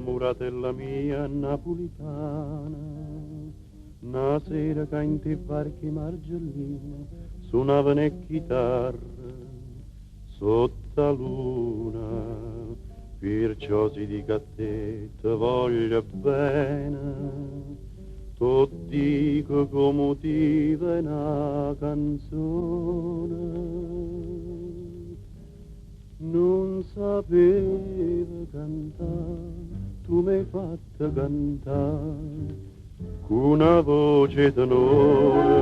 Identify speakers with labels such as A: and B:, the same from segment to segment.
A: muratella mia napolitana, una sera che in te barchi margellina suonavano e chitarra sotto la luna, perciò si dica a te voglio bene, tu dico come ti viene una canzone. Non sapevo cantare, tu mi hai fatto cantare con una voce tenore,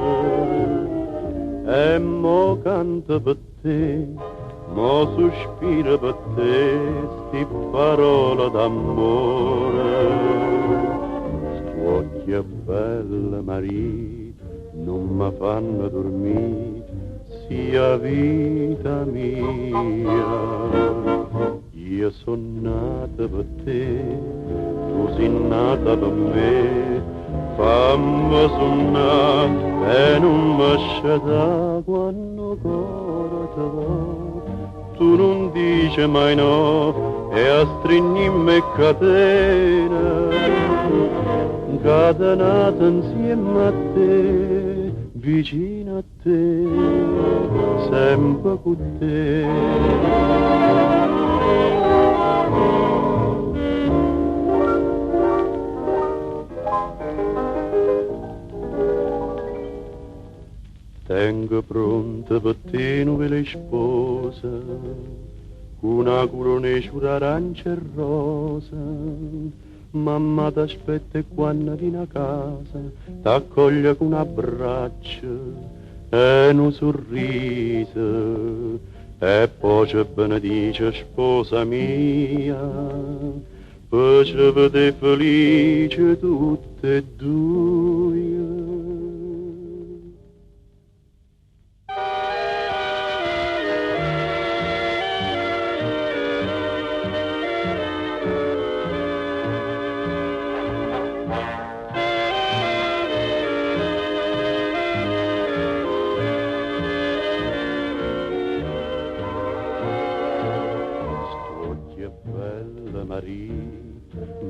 A: e mo canto per te, mo sospiro per te, sti parole d'amore. Sti occhi bella Maria, non mi fanno dormire, sia vita mia. Io sono nata per te, tu sei nata per me, fammi suonare e non mi scegliere quando cuore te va. Tu non dici mai no e a stringimmi catena, catenata insieme a te, vicino a te, sempre con te. Tengo pronta per te nuove sposa, con una coronesura arancia e rosa. Mamma t'aspetta e quando vieni a casa t'accoglie con un abbraccio e un sorriso, e poi ci benedice sposa mia, poi ci vede felice tutte e due.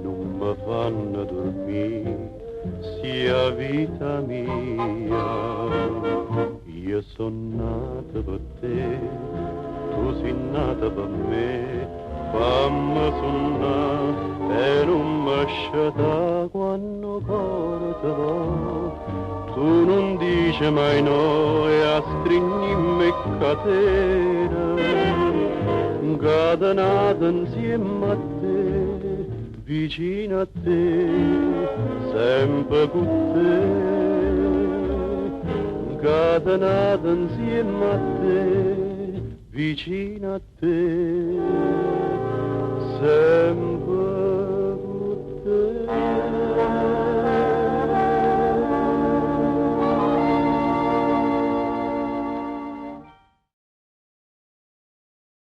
A: Non mi fanno dormire, sia vita mia. Io sono nata per te, tu sei nata per me, fammi suonare e non mi scegliere quando cuore te va. Tu non dici mai no e a stringimmi catena, catenata insieme a te, vicino a te, sempre con te, catenata insieme a te, vicino a te.